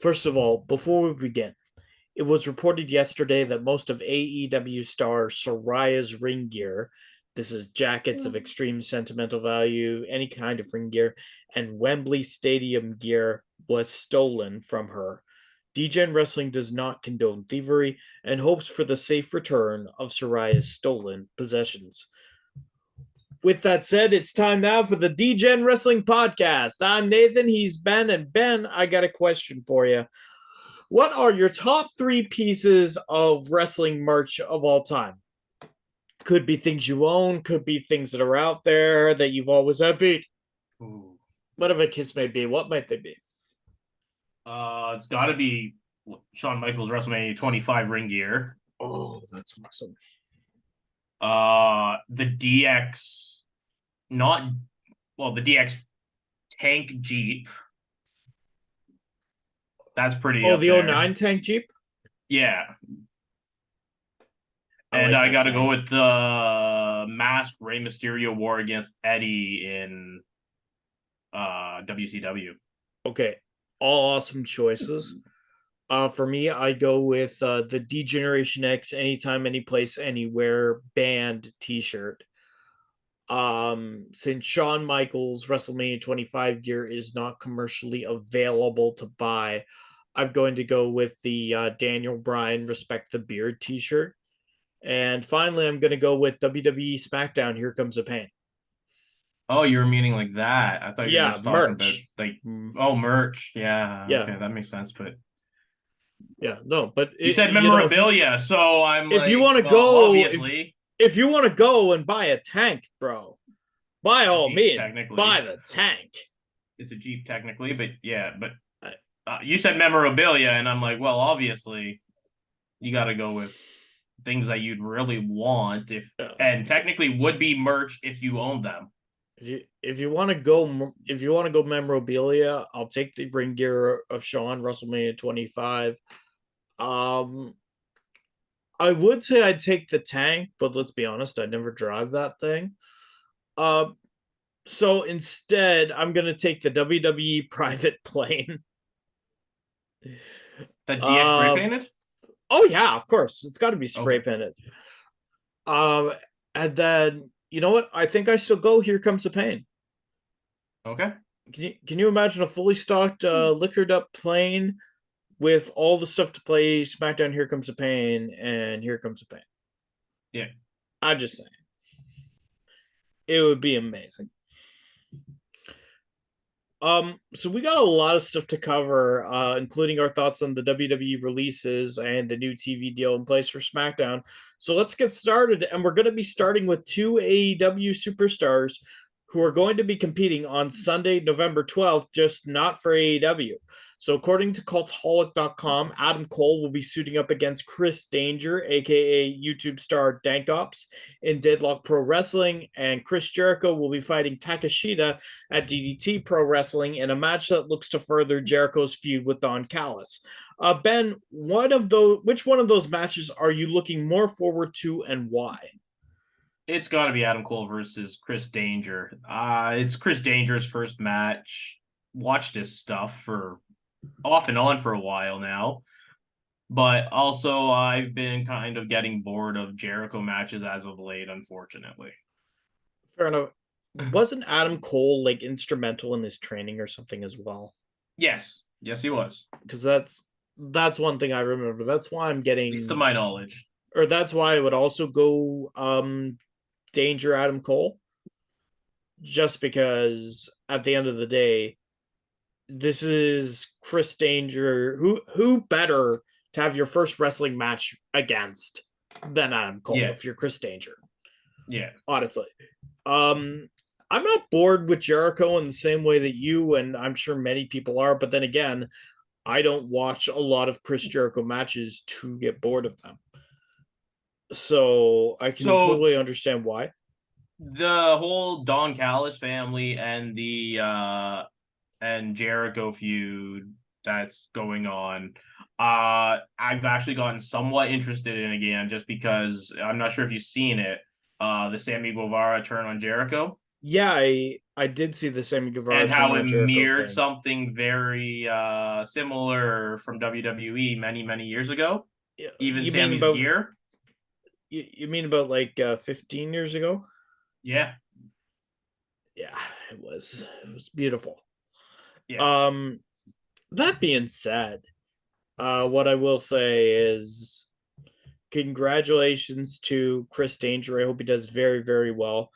First of all, before we begin, it was reported yesterday that most of AEW star Soraya's ring gear, this is jackets of extreme sentimental value, any kind of ring gear, and Wembley Stadium gear, was stolen from her. Degenwrestling does not condone thievery and hopes for the safe return of Soraya's stolen possessions. With that said, it's time now for the Degenwrestling podcast. I'm Nathan, he's Ben, and Ben, I got a question for you. What are your top three pieces of wrestling merch of all time? Could be things you own, could be things that are out there that you've always had. Ooh. Whatever the case may be, what might they be? It's got to be Shawn Michaels WrestleMania 25 ring gear. Oh, that's awesome. The DX, not the DX tank Jeep. That's pretty Oh, up the there. '09 tank Jeep? Yeah. I And like I that got to tank. go with the mask Rey Mysterio wore against Eddie in WCW. Okay, all awesome choices. For me, I go with the D-Generation X Anytime, Anyplace, Anywhere band T-shirt. Since Shawn Michaels WrestleMania 25 gear is not commercially available to buy, I'm going to go with the Daniel Bryan Respect the Beard T-shirt. And finally, I'm going to go with WWE SmackDown Here Comes the Pain. Oh, you were meaning like that. I thought you were Yeah, just talking about merch. merch. Yeah, Yeah, okay, that makes sense. But yeah, no, but you said if you memorabilia, so I'm if you like, want to well, go obviously, if you want to go and buy a tank, bro, by a all Jeep means, buy technically. the tank. It's a Jeep technically, but yeah, but I, you said memorabilia, and I'm like, well, obviously, you got to go with things that you'd really want and technically would be merch if you owned them. if you want to go memorabilia, I'll take the ring gear of Shawn WrestleMania 25. Um, I would say I'd take the tank, but let's be honest, I never drive that thing. Uh, so instead, I'm gonna take the WWE private plane. The DX spray Uh, painted? oh yeah, of course, it's got to be spray Okay. painted. Um, and then you know what? I think I still go. Here comes the pain. Okay. Can you imagine a fully stocked, liquored up plane with all the stuff to play SmackDown? Here comes the pain, and here comes the pain. Yeah. I'm just saying, it would be amazing. So we got a lot of stuff to cover, including our thoughts on the WWE releases and the new TV deal in place for SmackDown. So let's get started, and we're going to be starting with two AEW superstars who are going to be competing on Sunday, November 12th, just not for AEW. So, according to Cultaholic.com, Adam Cole will be suiting up against Chris Danger, aka YouTube star Dank Ops, in Deadlock Pro Wrestling, and Chris Jericho will be fighting Takashita at DDT Pro Wrestling in a match that looks to further Jericho's feud with Don Callis. Ben, which one of those matches are you looking more forward to, and why? It's got to be Adam Cole versus Chris Danger. It's Chris Danger's first match. Watched his stuff for off and on for a while now. But also, I've been kind of getting bored of Jericho matches as of late, unfortunately. Fair enough. Wasn't Adam Cole like instrumental in his training or something as well? Yes. Yes, he was. Because that's one thing I remember. That's why I'm At least to getting, my knowledge. or that's why I would also go Danger Adam Cole, just because at the end of the day, this is Chris Danger. Who better to have your first wrestling match against than Adam Cole Yeah. if you're Chris Danger? Yeah. Honestly, um, I'm not bored with Jericho in the same way that you and I'm sure many people are. But then again, I don't watch a lot of Chris Jericho matches to get bored of them. So I can So totally understand why. the whole Don Callis family and the and Jericho feud that's going on. I've actually gotten somewhat interested in again just because I'm not sure if you've seen it. The Sammy Guevara turn on Jericho. Yeah, I did see the Sammy Guevara and how it China Jericho mirrored thing. something very similar from WWE many years ago. Even You mean Sammy's about gear. you mean about like 15 years ago? Yeah, Yeah, it was beautiful. yeah, Um that being said, what I will say is congratulations to Chris Danger. I hope he does very, very well.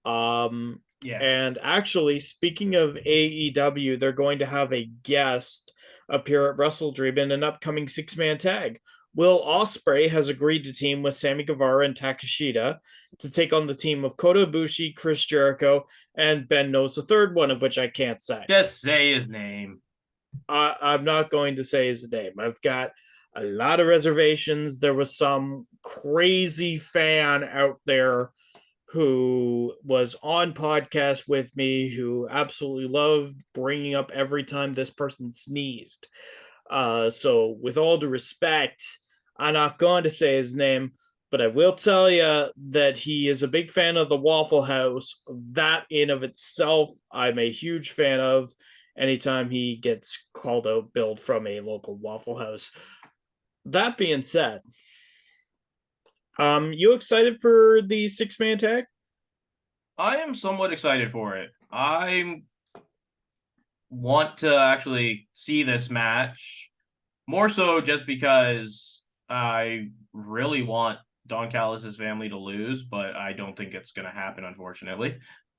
Um, yeah. and actually, speaking of AEW, they're going to have a guest appear at Wrestle Dream in an upcoming six-man tag. Will Ospreay has agreed to team with Sammy Guevara and Takeshita to take on the team of Kota Ibushi, Chris Jericho, and Ben knows the third one of which I can't say. Just say his name. I'm not going to say his name. I've got a lot of reservations. There was some crazy fan out there who was on podcast with me who absolutely loved bringing up every time this person sneezed. So, with all due respect, I'm not going to say his name, but I will tell you that he is a big fan of the Waffle House. That, in of itself, I'm a huge fan of. Anytime he gets called out, billed from a local Waffle House. That being said, you excited for the six-man tag? I am somewhat excited for it. I want to actually see this match more so just because I really want Don Callis' family to lose, but I don't think it's going to happen, unfortunately.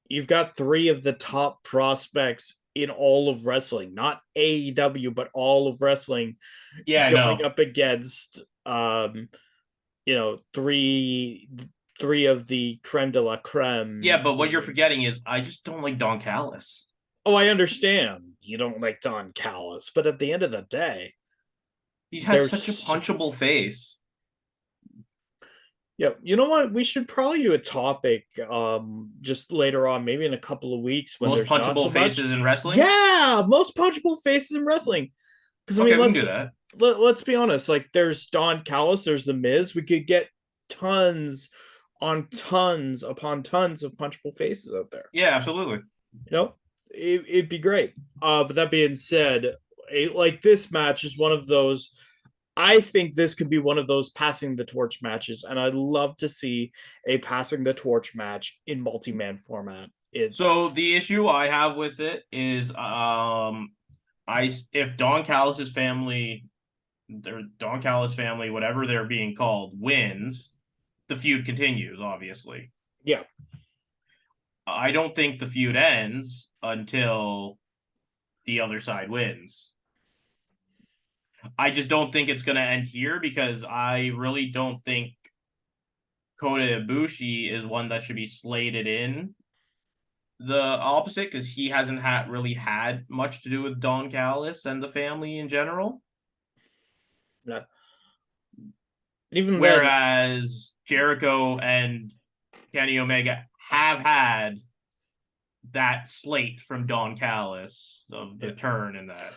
You've got three of the top prospects in all of wrestling, not AEW, but all of wrestling, Yeah, I going know. up against three of the creme de la Yeah, creme. but what you're forgetting is I just don't like Don Callis. Oh, I understand you don't like Don Callis, but at the end of the day, He has such a there's punchable face. yeah, you know what? We should probably do a topic just later on, maybe in a couple of weeks when Most there's not punchable so much. faces in wrestling. Yeah, most punchable faces in wrestling. Because I Okay, mean, we can do that. let's be honest. Like, there's Don Callis, there's the Miz. We could get tons on tons upon tons of punchable faces out there. Yeah, absolutely. You know, it'd be great. But that being said, like this match is one of those. I think this could be one of those passing the torch matches, and I'd love to see a passing the torch match in multi-man format. So It's the issue I have with it is, I if Don Callis's family, or Don Callis family, whatever they're being called, wins, the feud continues. Obviously, yeah, I don't think the feud ends until the other side wins. I just don't think it's going to end here because I really don't think Kota Ibushi is one that should be slated in the opposite because he hasn't really had much to do with Don Callis and the family in general. yeah. Even then, Whereas Jericho and Kenny Omega have had that slate from Don Callis of the yeah. turn and that.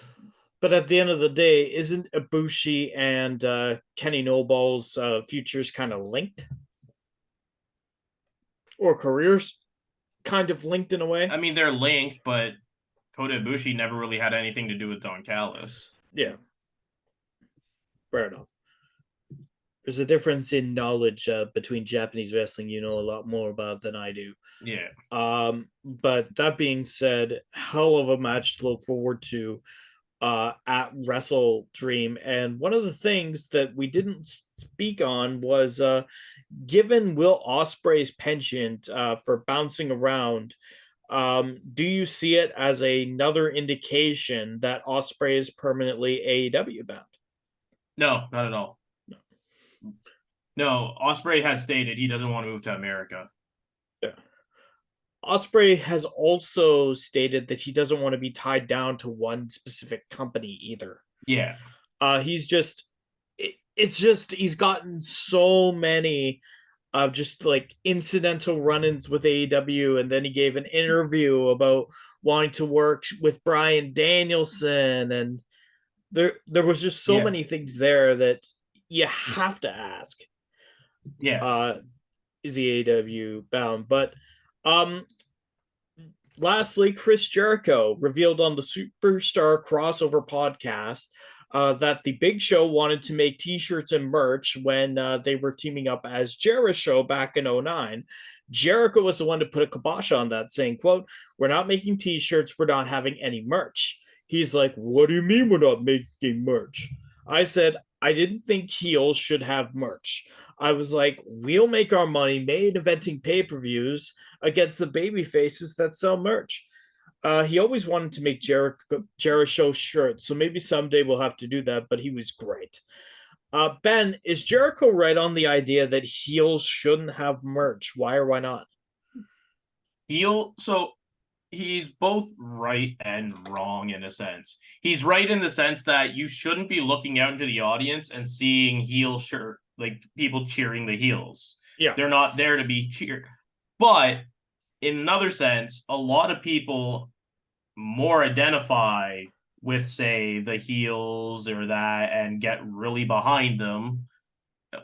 But at the end of the day, isn't Ibushi and Kenny Nobles' futures kind of linked, or careers kind of linked in a way? I mean, they're linked, but Kota Ibushi never really had anything to do with Don Callis. Yeah, fair enough. There's a difference in knowledge between Japanese wrestling. You know a lot more about than I do. Yeah. But that being said, hell of a match to look forward to at Wrestle Dream. And one of the things that we didn't speak on was given Will Ospreay's penchant for bouncing around, do you see it as another indication that Ospreay is permanently AEW bound? No, not at all. No. No, Osprey has stated he doesn't want to move to America. Yeah. Ospreay has also stated that he doesn't want to be tied down to one specific company either. Yeah. He's just it's just he's gotten so many of just like incidental run-ins with AEW, and then he gave an interview about wanting to work with Brian Danielson, and there was just so Yeah. many things there that you have to ask, Yeah. uh, is he AEW bound? But um, Lastly, Chris Jericho revealed on the Superstar Crossover podcast that the Big Show wanted to make t-shirts and merch when they were teaming up as Jericho back in '09. Jericho was the one to put a kibosh on that, saying, quote, "We're not making t-shirts, we're not having any merch." He's like, "What do you mean we're not making merch?" I said, "I didn't think heels should have merch." I was like, "We'll make our money main eventing pay-per-views against the baby faces that sell merch." He always wanted to make Jericho shirts, so maybe someday we'll have to do that, but he was great. Ben, is Jericho right on the idea that heels shouldn't have merch? Why or why not? So he's both right and wrong in a sense. He's right in the sense that you shouldn't be looking out into the audience and seeing heel shirt like people cheering the heels. Yeah. They're not there to be cheered. But in another sense, a lot of people more identify with, say, the heels or that and get really behind them.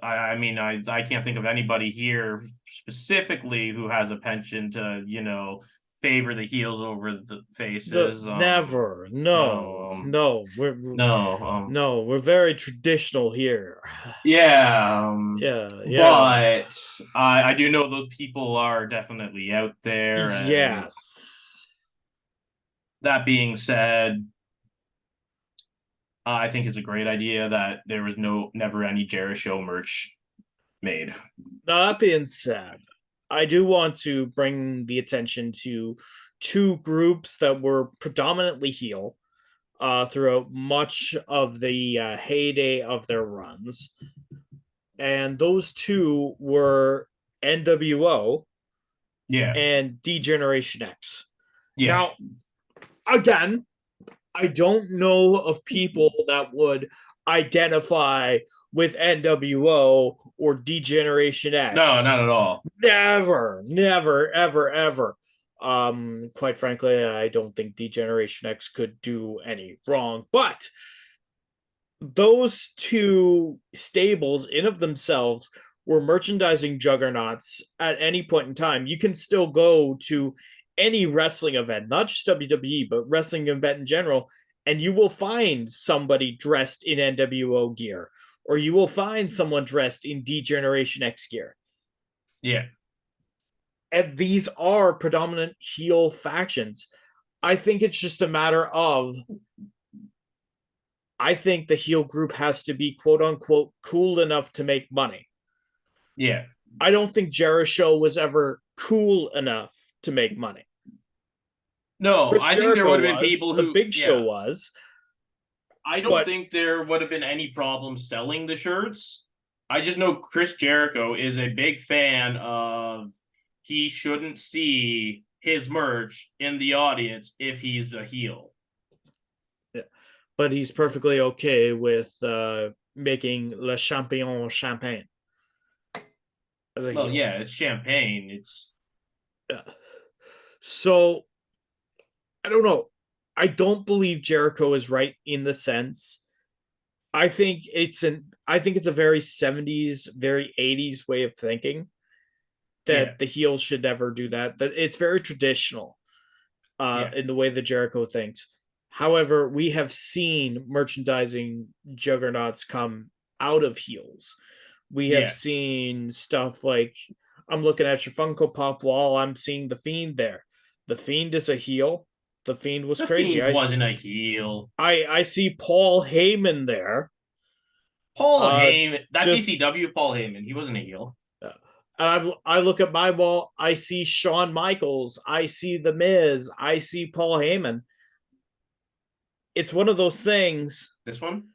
I mean, I can't think of anybody here specifically who has a penchant to, favor the heels over the faces. Never. No, No. No. no, No, we're very traditional here. yeah, Yeah, yeah. but I do know those people are definitely out there. And Yes. that being said, I think it's a great idea that there was never any Jericho merch made. Now, that being said, I do want to bring the attention to two groups that were predominantly heel throughout much of the heyday of their runs. And those two were NWO Yeah, and Degeneration X. yeah. Now, again, I don't know of people that would identify with NWO or Degeneration No, not X. at all. Never, never, ever, ever. Quite frankly, I don't think Degeneration X could do any wrong. But those two stables, in of themselves, were merchandising juggernauts at any point in time. You can still go to any wrestling event, not just WWE, but wrestling event in general, and you will find somebody dressed in NWO gear, or you will find someone dressed in Degeneration X gear. Yeah, And these are predominant heel factions. I think it's just a matter of I think the heel group has to be quote unquote cool enough to make money. yeah. I don't think Jericho was ever cool enough to make money. No, Chris I think there Jericho would have been was, people the who, Big Show yeah. was, I don't but think there would have been any problem selling the shirts. I just know Chris Jericho is a big fan of he shouldn't see his merch in the audience if he's a heel. yeah, but he's perfectly okay with making Le Champion Champagne as a Well, heel. yeah, it's champagne. It's Yeah. So I don't know. I don't believe Jericho is right in the sense. I think it's a very 70s, very 80s way of thinking yeah, that the heels should never do that. That it's very traditional yeah, in the way that Jericho thinks. However, we have seen merchandising juggernauts come out of heels. We have yeah. seen stuff like I'm looking at your Funko Pop wall. I'm seeing the Fiend there. The Fiend is a heel. The Fiend was The crazy. Fiend wasn't a heel. I see Paul Heyman there. Paul Uh, Heyman, that's just ECW Paul Heyman. He wasn't a heel. I look at my wall. I see Shawn Michaels. I see The Miz. I see Paul Heyman. It's one of those things. This one?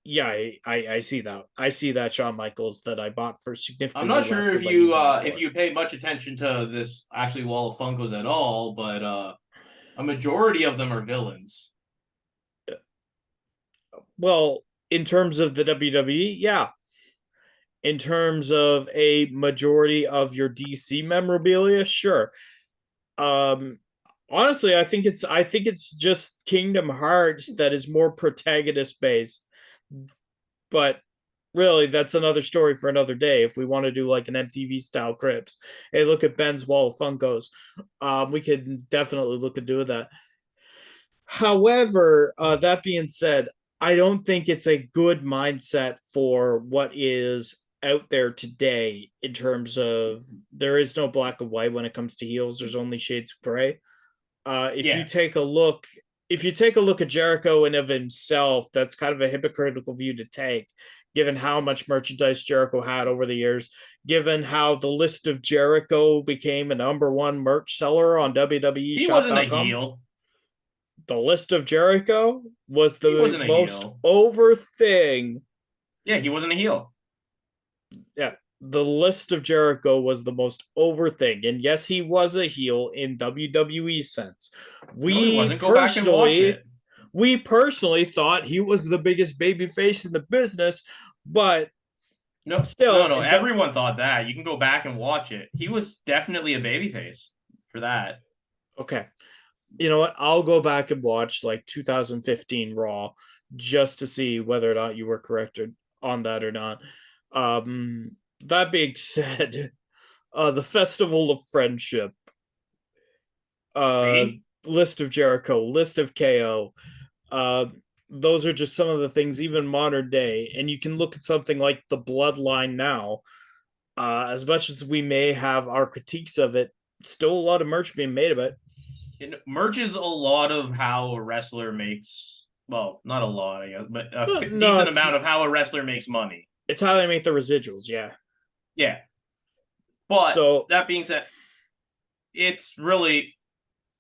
Yeah, I see that. I see that Shawn Michaels that I bought for I'm significantly not less sure than what you bought it if for. you pay much attention to this actually wall of Funkos at all, but a majority of them are villains. Well, in terms of the WWE, yeah. In terms of a majority of your DC memorabilia, sure. Um, Honestly, I think it's just Kingdom Hearts that is more protagonist based, but really, that's another story for another day. If we want to do like an MTV style Crips, hey, look at Ben's wall of Funkos. We could definitely look at doing that. However, that being said, I don't think it's a good mindset for what is out there today in terms of there is no black and white when it comes to heels. There's only shades of gray. If you Yeah, take a look, if you take a look at Jericho and of himself, that's kind of a hypocritical view to take, given how much merchandise Jericho had over the years, given how the list of Jericho became a number one merch seller on he wasn't a WWEshop.com. heel. The list of Jericho was He the wasn't a most heel. over thing. Yeah, he wasn't a heel. Yeah, the list of Jericho was the most over thing. And yes, he was a heel in WWE sense. No, he We wasn't. Go back and watch personally it. we personally thought he was the biggest babyface in the business, but No, no, still, no. Everyone thought that. You can go back and watch it. He was definitely a babyface for that. okay. You know what? I'll go back and watch like 2015 Raw just to see whether or not you were correct on that or not. That being said, the Festival of Friendship, uh, See? List of Jericho, List of KO. Uh, those are just some of the things, even modern day. And you can look at something like the Bloodline now. As much as we may have our critiques of it, still a lot of merch being made of it. It merges a lot of how a wrestler makes, well, not a lot, I guess, but a No, decent amount of how a wrestler makes money. it's how they make the residuals. Yeah. Yeah. But So that being said, it's really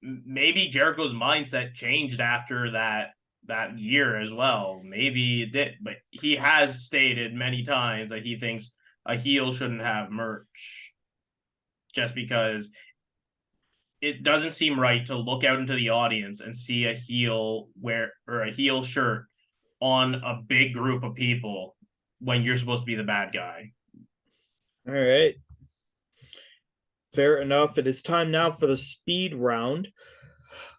maybe Jericho's mindset changed after that year as well. Maybe it did, but he has stated many times that he thinks a heel shouldn't have merch just because it doesn't seem right to look out into the audience and see a heel wear or a heel shirt on a big group of people when you're supposed to be the bad guy. all right. Fair enough. It is time now for the speed round.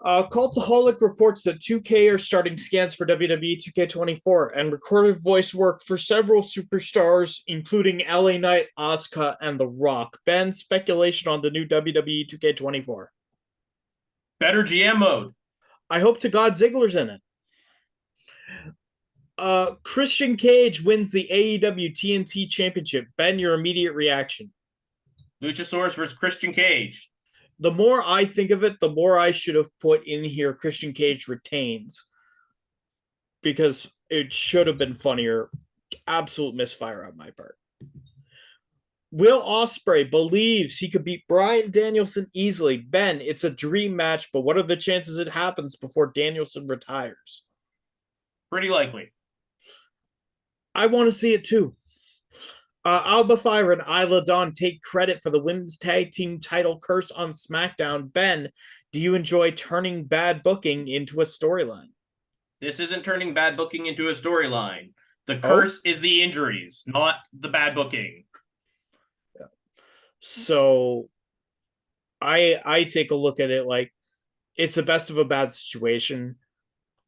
Cultaholic reports that 2K are starting scans for WWE 2K24 and recorded voice work for several superstars, including LA Knight, Asuka, and The Rock. Ben, speculation on the new WWE 2K24. Better GM mode. I hope to God Ziggler's in it. Christian Cage wins the AEW TNT Championship. Ben, your immediate reaction. Luchasaurus versus Christian Cage. The more I think of it, the more I should have put in here Christian Cage retains because it should have been funnier. Absolute misfire on my part. Will Ospreay believes he could beat Bryan Danielson easily. Ben, it's a dream match, but what are the chances it happens before Danielson retires? Pretty likely. I want to see it too. Alba Fire and Isla Dawn take credit for the women's tag team title curse on SmackDown. Ben, do you enjoy turning bad booking into a storyline? This isn't turning bad booking into a storyline. The Oh, curse is the injuries, not the bad booking. so I take a look at it like it's the best of a bad situation,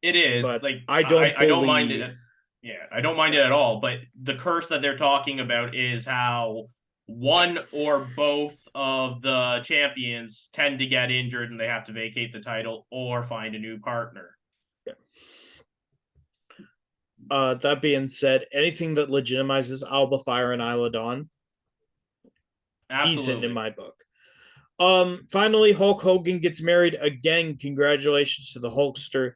It is but like I I don't I don't mind believe. it. Yeah, I don't mind it at all. But the curse that they're talking about is how one or both of the champions tend to get injured and they have to vacate the title or find a new partner. That being said, anything that legitimizes Alba Fire and Isla Dawn, decent in Absolutely. my book. Finally, Hulk Hogan gets married again. Congratulations to the Hulkster.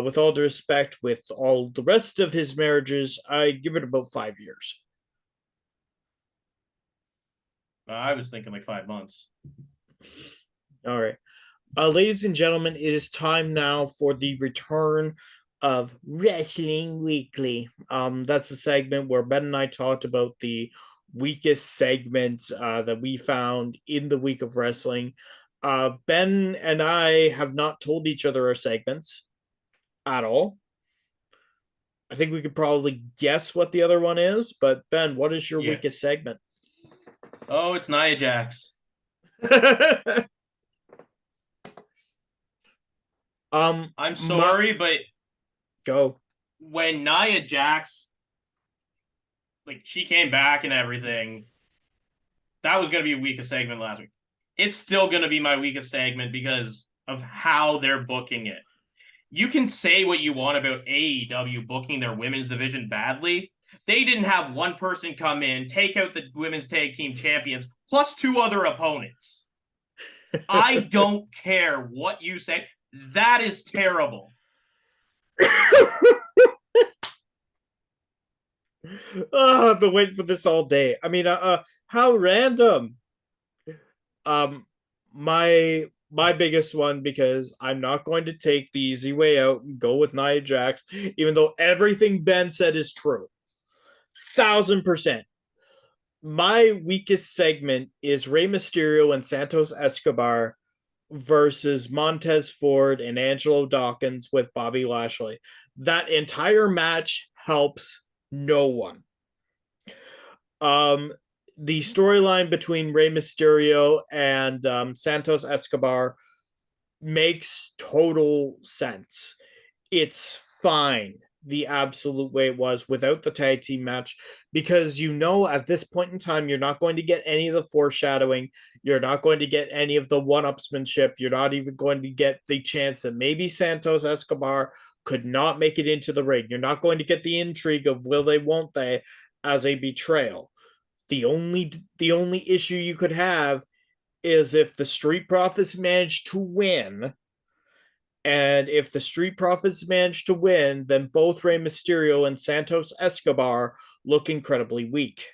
With all due respect, with all the rest of his marriages, I give it about 5 years. I was thinking like 5 months. All right. Ladies and gentlemen, it is time now for the return of Wrestling Weekly. That's a segment where Ben and I talked about the weakest segments that we found in the week of wrestling. Ben and I have not told each other our segments at all. I think we could probably guess what the other one is, but Ben, what is your Yeah. weakest segment? Oh, it's Nia Jax. I'm My sorry, but go. when Nia Jax like she came back and everything. That was going to be a weakest segment last week. It's still going to be my weakest segment because of how they're booking it. You can say what you want about AEW booking their women's division badly. They didn't have one person come in, take out the women's tag team champions, plus two other opponents. I don't care what you say. That is terrible. Oh, I've been waiting for this all day. I mean, how random. Um, my biggest one, because I'm not going to take the easy way out and go with Nia Jax, even though everything Ben said is true. 1,000%. My weakest segment is Rey Mysterio and Santos Escobar versus Montez Ford and Angelo Dawkins with Bobby Lashley. That entire match helps no one. Um, the storyline between Rey Mysterio and Santos Escobar makes total sense. It's fine the absolute way it was without the tag team match, because you know at this point in time you're not going to get any of the foreshadowing, you're not going to get any of the one-upsmanship, you're not even going to get the chance that maybe Santos Escobar could not make it into the ring. You're not going to get the intrigue of will they, won't they, as a betrayal. The only issue you could have is if the Street Profits manage to win. And if the Street Profits manage to win, then both Rey Mysterio and Santos Escobar look incredibly weak.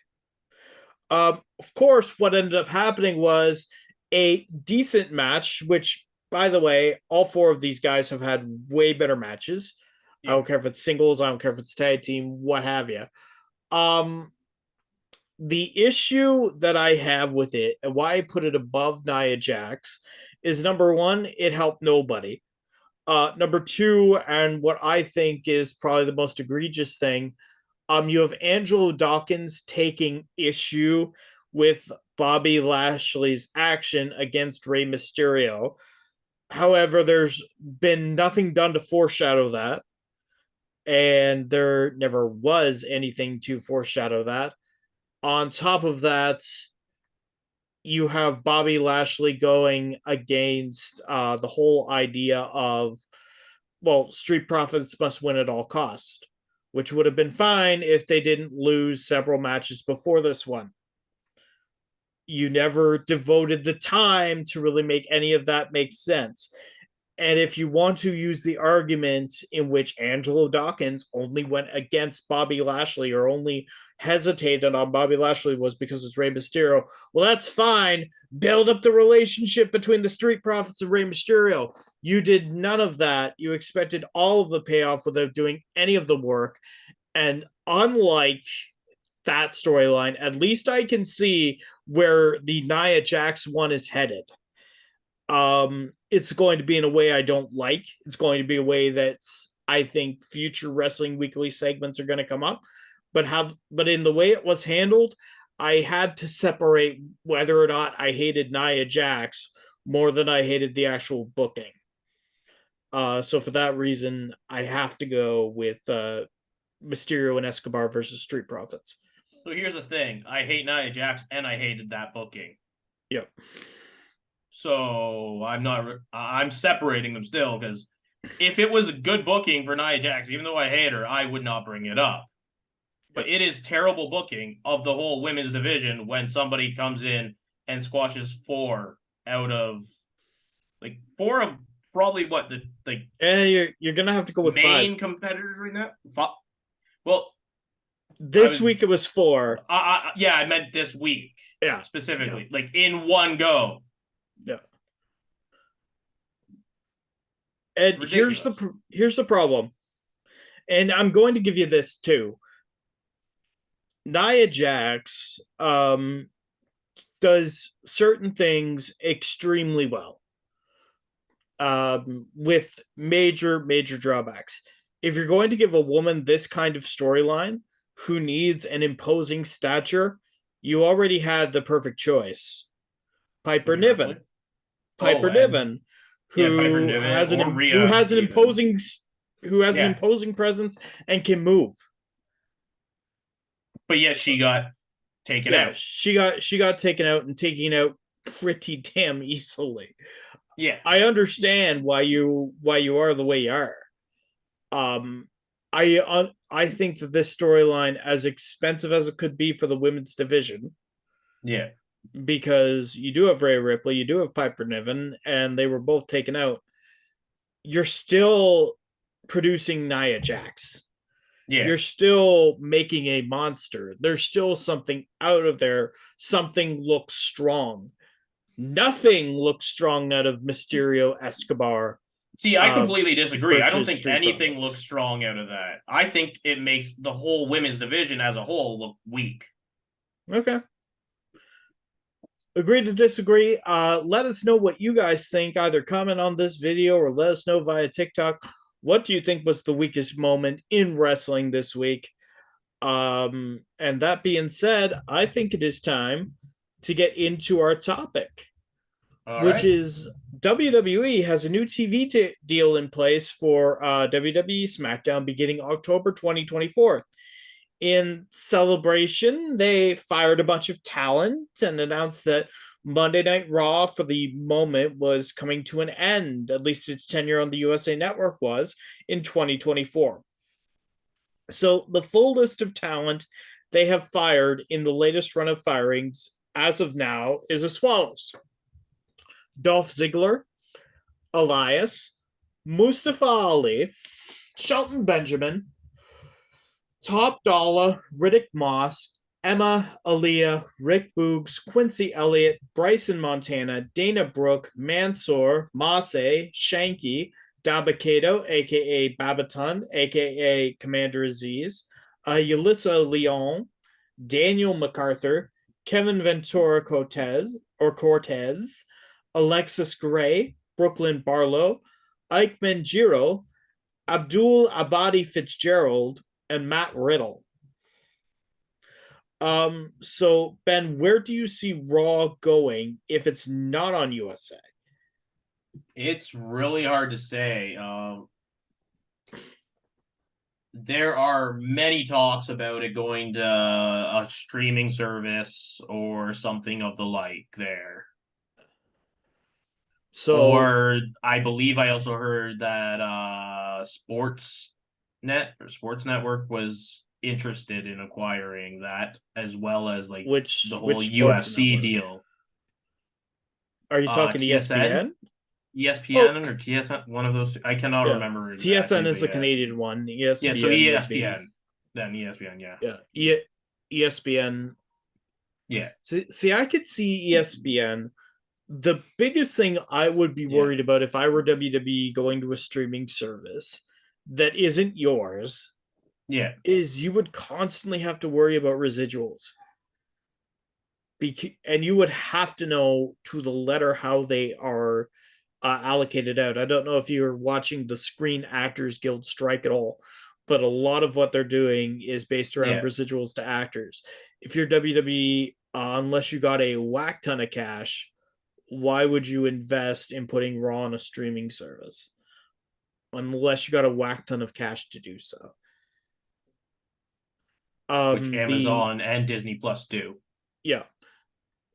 Of course, what ended up happening was a decent match, which, by the way, all four of these guys have had way better matches. I Yeah. don't care if it's singles, I don't care if it's tag team, what have you. Um, the issue that I have with it and why I put it above Nia Jax is number one, it helped nobody. Number two, and what I think is probably the most egregious thing, you have Angelo Dawkins taking issue with Bobby Lashley's action against Rey Mysterio. However, there's been nothing done to foreshadow that, and there never was anything to foreshadow that. On top of that, you have Bobby Lashley going against the whole idea of, well, Street Profits must win at all costs, which would have been fine if they didn't lose several matches before this one. You never devoted the time to really make any of that make sense. And if you want to use the argument in which Angelo Dawkins only went against Bobby Lashley or only hesitated on Bobby Lashley was because it's Rey Mysterio, well, that's fine. Build up the relationship between the Street Profits and Rey Mysterio. You did none of that. You expected all of the payoff without doing any of the work. And unlike that storyline, at least I can see where the Nia Jax one is headed. It's going to be in a way I don't like. It's going to be a way that I think future Wrestling Weekly segments are going to come up. But in the way it was handled, I had to separate whether or not I hated Nia Jax more than I hated the actual booking. So for that reason, I have to go with Mysterio and Escobar versus Street Profits. So here's the thing: I hate Nia Jax, and I hated that booking. Yep. So I'm not. I'm separating them still because if it was a good booking for Nia Jax, even though I hate her, I would not bring it up. But it is terrible booking of the whole women's division when somebody comes in and squashes four out of like four of probably what the like you're gonna have to go with main five. competitors right now. Well, This week it was four. Yeah, I meant this week. Yeah. Specifically, like in one go. Yeah. And here's the problem. And I'm going to give you this too. Nia Jax does certain things extremely well, with major drawbacks. If you're going to give a woman this kind of storyline who needs an imposing stature, you already had the perfect choice. Piper Niven. Piper Niven, Piper Niven or who Rhea has an even. imposing presence and can move. But yet she got taken Yeah, out. she got taken out and taken out pretty damn easily. Yeah, I understand why you are the way you are. Um, I think that this storyline, as expensive as it could be for the women's division, yeah, because you do have Rhea Ripley, you do have Piper Niven, and they were both taken out. You're still producing Nia Jax. yeah. You're still making a monster. There's still something out of there. Something looks strong. Nothing looks strong out of Mysterio Escobar See, I completely disagree. I don't versus think Street anything looks Profits. strong out of that. I think it makes the whole women's division as a whole look weak. Okay. Agree to disagree. Let us know what you guys think. Either comment on this video or let us know via TikTok. What do you think was the weakest moment in wrestling this week? And that being said, I think it is time to get into our topic, All which right. is WWE has a new TV deal in place for WWE SmackDown beginning October 2024. In celebration, they fired a bunch of talent and announced that Monday Night Raw, for the moment, was coming to an end. At least its tenure on the USA Network was in 2024. So, the full list of talent they have fired in the latest run of firings as of now is as follows: Dolph Ziggler, Elias, Mustafa Ali, Shelton Benjamin, Top Dollar, Riddick Moss, Emma, Aaliyah, Rick Boogs, Quincy Elliott, Bryson Montana, Dana Brooke, Mansoor, Masse, Shanky, Dabakato, aka Babaton, aka Commander Aziz, Yulissa Leon, Daniel MacArthur, Kevin Ventura Cortez, Alexis Gray, Brooklyn Barlow, Ike Manjiro, Abdul Abadi Fitzgerald, and Matt Riddle. So Ben, where do you see Raw going if it's not on USA? It's really hard to say. There are many talks about it going to a streaming service or something of the like there. So, Or I believe I also heard that Sports Network was interested in acquiring that as well as like the whole which sports UFC network? deal. Are you talking TSN, ESPN? Oh, ESPN or TSN, one of those two. I cannot yeah. remember TSN exactly, is but the yeah. Canadian one. Yeah, so ESPN would be, ESPN. Then ESPN, yeah. yeah. ESPN. Yeah. See, I could see ESPN. The biggest thing I would be Yeah. worried about if I were WWE going to a streaming service that isn't yours Yeah. is you would constantly have to worry about residuals. And you would have to know to the letter how they are allocated out. I don't know if you're watching the Screen Actors Guild strike at all, but a lot of what they're doing is based around Yeah. residuals to actors. If you're WWE, unless you got a whack ton of cash, why would you invest in putting Raw on a streaming service? Unless you got a whack ton of cash to do so. Which The Amazon and Disney Plus do. Yeah,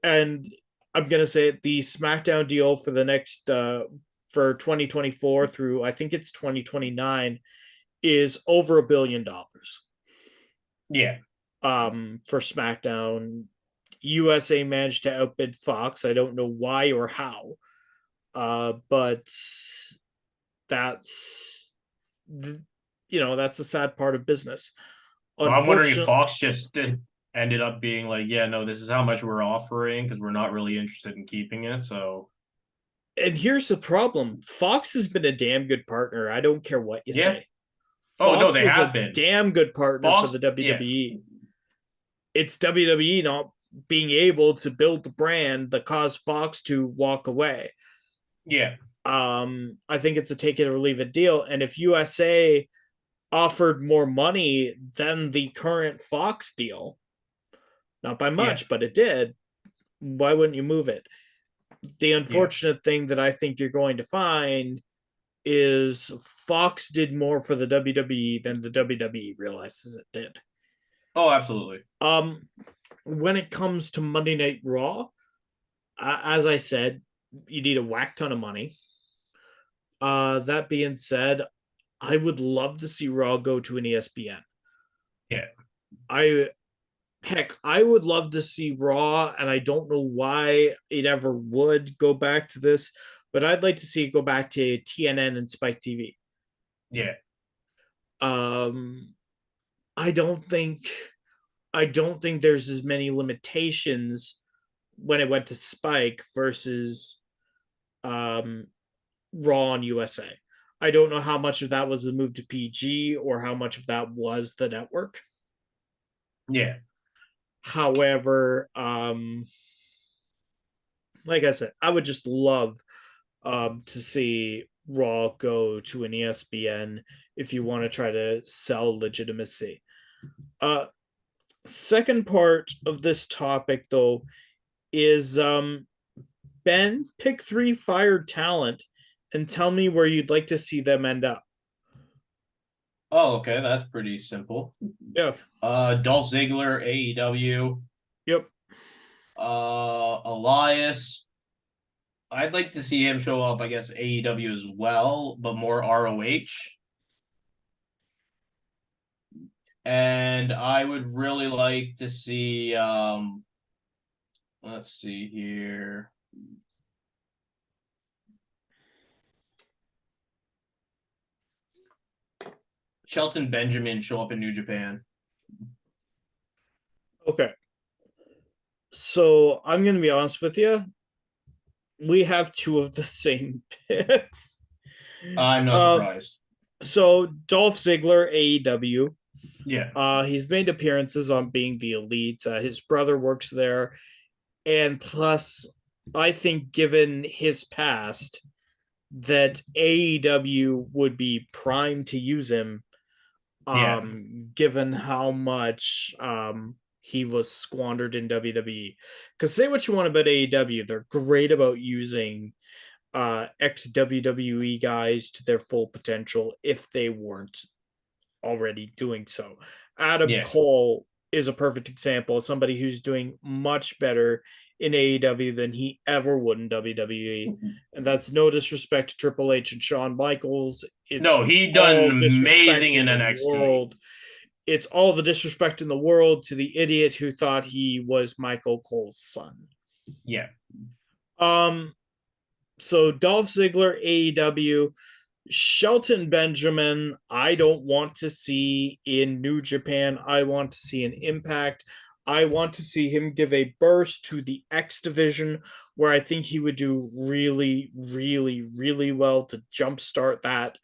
and I'm gonna say the SmackDown deal for the next for 2024 through I think it's 2029 is over $1 billion. Yeah. For SmackDown, USA managed to outbid Fox. I don't know why or how, but that's that's a sad part of business. Well, I'm wondering if Unfortunately, Fox just ended up being like, yeah, no, this is how much we're offering because we're not really interested in keeping it. So, and here's the problem: Fox has been a damn good partner. I don't care what you yeah. say. Oh, no, Fox they was a have been. damn good partner for Fox, the yeah. WWE. It's WWE not being able to build the brand that caused Fox to walk away. Yeah. I think it's a take it or leave it deal. And if USA offered more money than the current Fox deal, not by Yeah. much, but it did, why wouldn't you move it? The Yeah. unfortunate thing that I think you're going to find is Fox did more for the WWE than the WWE realizes it did. Oh, absolutely. Um, when it comes to Monday Night Raw, as I said, you need a whack ton of money. That being said, I would love to see Raw go to an ESPN. Yeah. I Heck, I would love to see Raw, and I don't know why it ever would go back to this, but I'd like to see it go back to TNN and Spike TV. Yeah. Um, I don't think I don't think there's as many limitations when it went to Spike versus um, Raw on USA. I don't know how much of that was the move to PG or how much of that was the network. Yeah. However, like I said, I would just love to see Raw go to an ESPN if you want to try to sell legitimacy. Uh, Second part of this topic, though, is Ben, pick three fired talent and tell me where you'd like to see them end up. Oh, okay. That's pretty simple. Yeah. Dolph Ziggler, AEW. Yep. Elias. I'd like to see him show up, I guess, AEW as well, but more ROH. And I would really like to see let's see here. Shelton Benjamin show up in New Japan. Okay. So I'm going to be honest with you. We have two of the same picks. I'm not Um, surprised. so Dolph Ziggler, AEW. Yeah. He's made appearances on Being the Elite. His brother works there, and plus, I think given his past, that AEW would be primed to use him. Yeah. Given how much he was squandered in WWE. Because say what you want about AEW, they're great about using ex WWE guys to their full potential if they weren't already doing so. Adam Yeah. Cole is a perfect example of somebody who's doing much better in AEW than he ever would in WWE. And that's no disrespect to Triple H and Shawn Michaels. It's No, he done all amazing disrespect in in the NXT. world. It's all the disrespect in the world to the idiot who thought he was Michael Cole's son. Yeah. Um, so Dolph Ziggler, AEW, Shelton Benjamin, I don't want to see in New Japan. I want to see an impact. I want to see him give a burst to the X division where I think he would do really, really, really well to jumpstart that.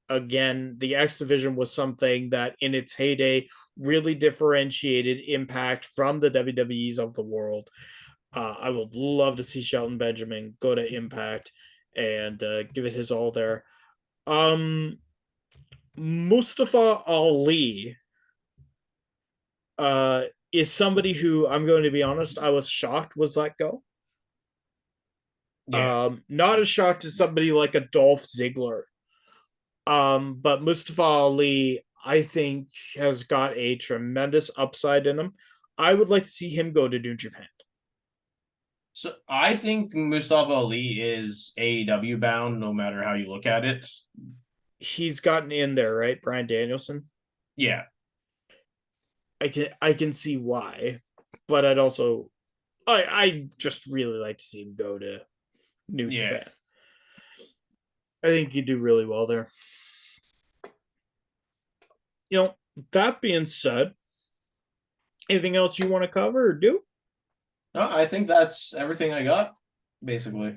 Again, the X division was something that in its heyday really differentiated Impact from the WWEs of the world. I would love to see Shelton Benjamin go to Impact and give it his all there. Um, Mustafa Ali is somebody who I'm going to be honest, I was shocked was let go. Yeah. Not as shocked as somebody like a Dolph Ziggler. But Mustafa Ali, I think, has got a tremendous upside in him. I would like to see him go to New Japan. So I think Mustafa Ali is AEW bound, no matter how you look at it. He's gotten in there, right? Brian Danielson. Yeah. I can see why, but I just really like to see him go to New Yeah. Japan. I think you do really well there. That being said, anything else you want to cover or do? No, I think that's everything I got, basically.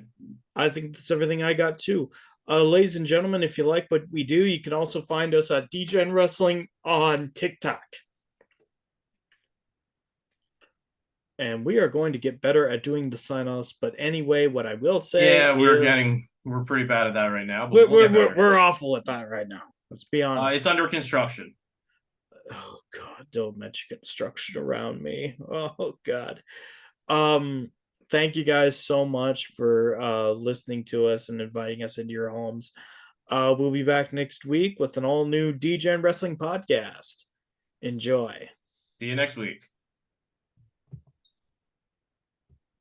I think that's everything I got too. Ladies and gentlemen, if you like what we do, you can also find us at Degenwrestling on TikTok. And we are going to get better at doing the sign offs. But anyway, what I will say Yeah, is we're pretty bad at that right now, but we're, we'll get we're, better. we're awful at that right now. Let's be honest. It's under construction. Oh God, don't mention construction around me. Oh God. Um, Thank you guys so much for listening to us and inviting us into your homes. We'll be back next week with an all new DGen Wrestling podcast. Enjoy. See you next week.